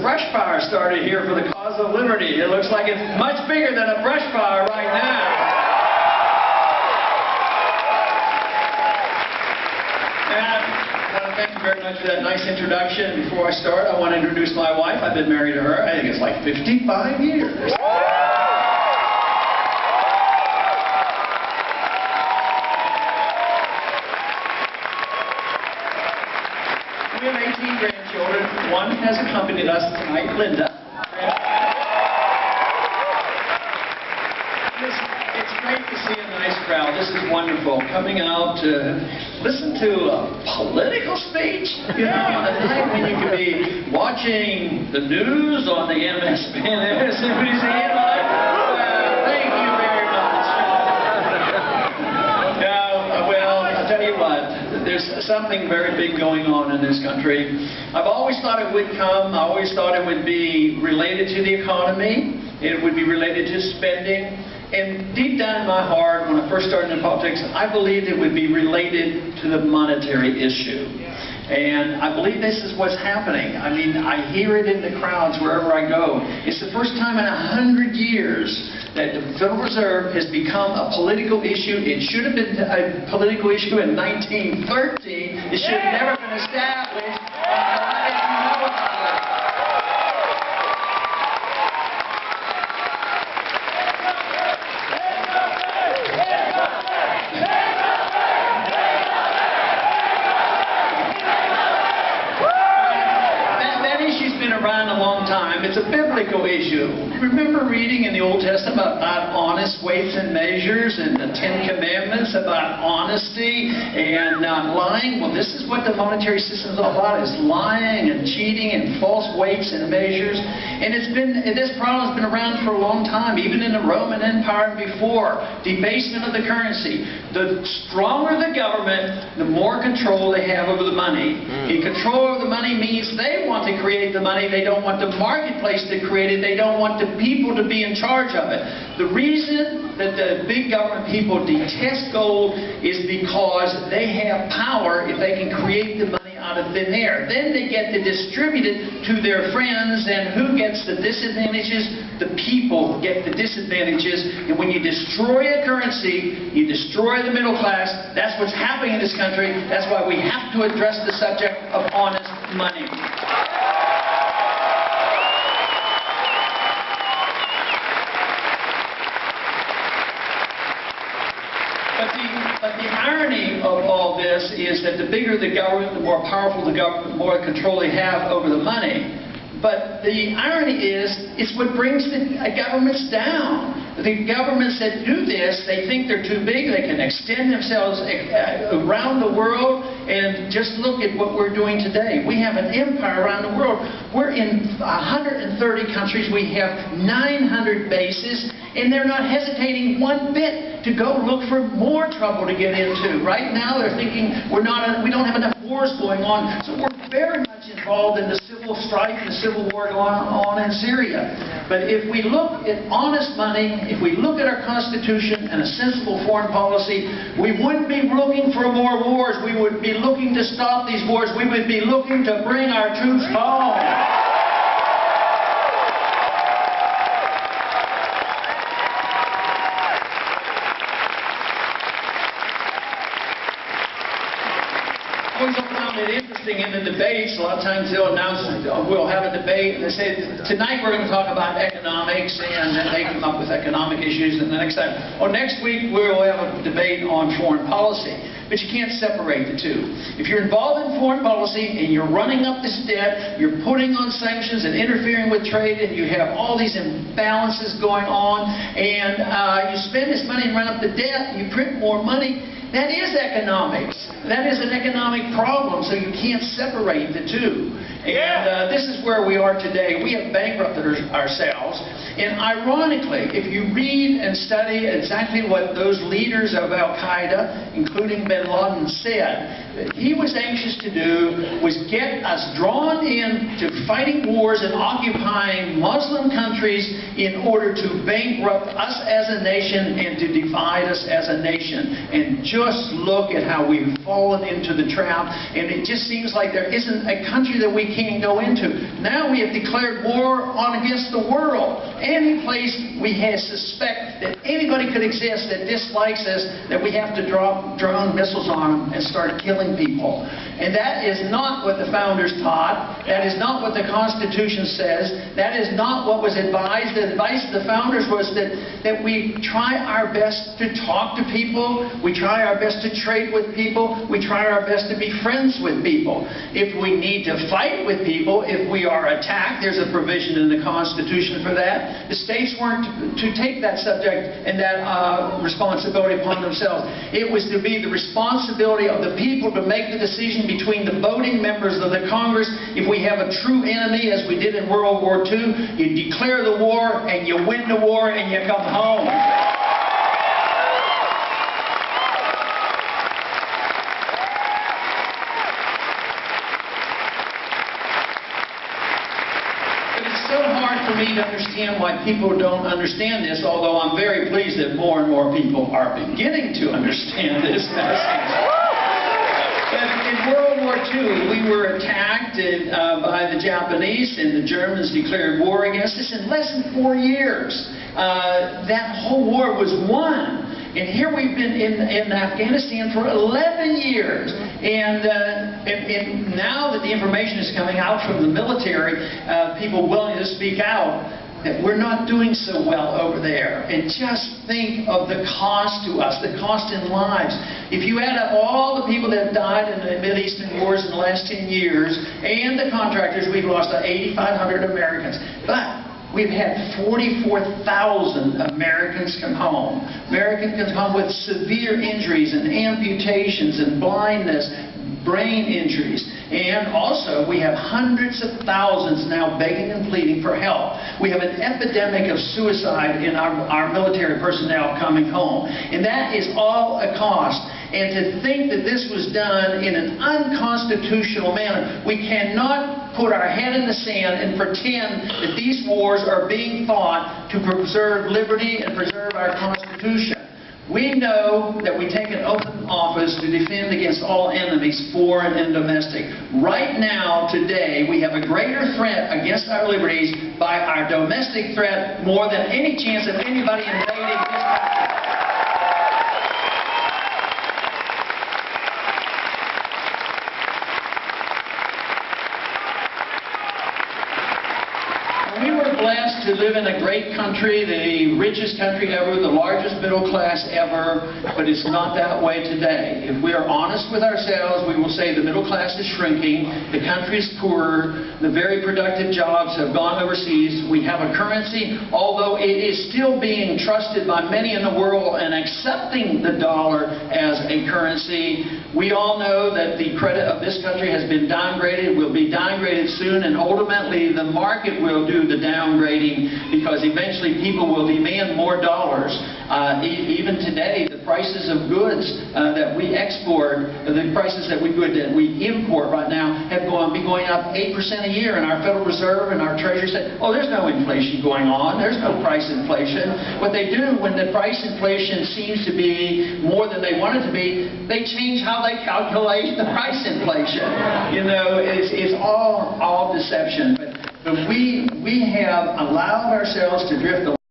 brush fire started here for the cause of liberty. It looks like it's much bigger than a brush fire right now. Thank you very much for that nice introduction. Before I start, I want to introduce my wife. I've been married to her, I think it's like 55 years. We have 18 grandchildren. One has accompanied us tonight, Linda. It's great to see a nice crowd. This is wonderful. Coming out to listen to a political speech, you know, on a night when you could be watching the news on the MSNBC. Thank you very much. Well, I'll tell you what. There's something very big going on in this country. I've always thought it would come. I always thought it would be related to the economy. It would be related to spending. And deep down in my heart, when I first started in politics, I believed it would be related to the monetary issue. And I believe this is what's happening. I mean, I hear it in the crowds wherever I go. It's the first time in 100 years that the Federal Reserve has become a political issue. It should have been a political issue in 1913. It should have never been established. Around a long time. It's a biblical issue. Remember reading in the Old Testament about honest weights and measures and the Ten Commandments about honesty and not lying? Well, this is what the monetary system is all about, is lying and cheating and false weights and measures. And this problem has been around for a long time, even in the Roman Empire and before. Debasement of the currency. The stronger the government, the more control they have over the money. And control over the money means they want to create the money. They don't want the marketplace to create it. They don't want the people to be in charge of it. The reason that the big government people detest gold is because they have power if they can create the money out of thin air. Then they get to distribute it to their friends, and who gets the disadvantages? The people get the disadvantages. And when you destroy a currency, you destroy the middle class. That's what's happening in this country. That's why we have to address the subject of honest money. But the irony of all this is that the bigger the government, the more powerful the government, the more control they have over the money. But the irony is, it's what brings the governments down. The governments that do this, they think they're too big, they can extend themselves around the world, and just look at what we're doing today. We have an empire around the world. We're in 130 countries, we have 900 bases, and they're not hesitating one bit to go look for more trouble to get into. Right now they're thinking we don't have enough wars going on, so we're very much involved in the civil strife and the civil war going on in Syria. But if we look at honest money, if we look at our Constitution and a sensible foreign policy, we wouldn't be looking for more wars. We would be looking to stop these wars. We would be looking to bring our troops home. I always found it interesting in the debates. A lot of times they'll announce we'll have a debate, and they say, tonight we're going to talk about economics, and then they come up with economic issues, and the next time, or next week we'll have a debate on foreign policy. But you can't separate the two. If you're involved in foreign policy and you're running up this debt, you're putting on sanctions and interfering with trade, and you have all these imbalances going on, and you spend this money and run up the debt, and you print more money, that is economics. That is an economic problem, so you can't separate the two. And this is where we are today. We have bankrupted ourselves. And ironically, if you read and study exactly what those leaders of Al-Qaeda, including bin Laden, said, he was anxious to do was get us drawn into fighting wars and occupying Muslim countries in order to bankrupt us as a nation and to divide us as a nation. And just look at how we've fallen into the trap, and it just seems like there isn't a country that we can't go into. Now we have declared war against the world. Any place we suspect that anybody could exist that dislikes us, that we have to drop drone missiles on them and start killing people. And that is not what the founders taught. That is not what the Constitution says. That is not what was advised. The advice of the founders was that we try our best to talk to people. We try our best to trade with people. We try our best to be friends with people. If we need to fight with people, if we are attacked, there's a provision in the Constitution for that. The states weren't to take that subject and that responsibility upon themselves. It was to be the responsibility of the people to make the decision between the voting members of the Congress. If we have a true enemy, as we did in World War II, you declare the war and you win the war and you come home. It's so hard for me to understand why people don't understand this, although I'm very pleased that more and more people are beginning to understand this message. In World War II, we were attacked by the Japanese, and the Germans declared war against us. In less than 4 years, that whole war was won. And here we've been in Afghanistan for 11 years. And now that the information is coming out from the military, people willing to speak out, that we're not doing so well over there. And just think of the cost to us, the cost in lives. If you add up all the people that have died in the Mideastern wars in the last 10 years, and the contractors, we've lost 8,500 Americans. But we've had 44,000 Americans come home. Americans come home with severe injuries and amputations and blindness, brain injuries. And also, we have hundreds of thousands now begging and pleading for help. We have an epidemic of suicide in our military personnel coming home. And that is all a cost. And to think that this was done in an unconstitutional manner, we cannot put our head in the sand and pretend that these wars are being fought to preserve liberty and preserve our Constitution. We know that we take an oath of office to defend against all enemies, foreign and domestic. Right now, today, we have a greater threat against our liberties by our domestic threat more than any chance of anybody invading this country. We were blessed to live in a great country, the richest country ever, the largest middle class ever, but it's not that way today. If we are honest with ourselves, we will say the middle class is shrinking, the country is poorer, the very productive jobs have gone overseas. We have a currency, although it is still being trusted by many in the world and accepting the dollar as a currency. We all know that the credit of this country has been downgraded, will be downgraded soon, and ultimately the market will do the downgrading, because eventually people will demand more dollars. Even today, the prices of goods that we export, the prices that we import right now have been going up 8% a year, and our Federal Reserve and our Treasury say, oh, there's no inflation going on, there's no price inflation. What they do when the price inflation seems to be more than they want it to be, they change how they calculate the price inflation. You know, it's all deception. But we have allowed ourselves to drift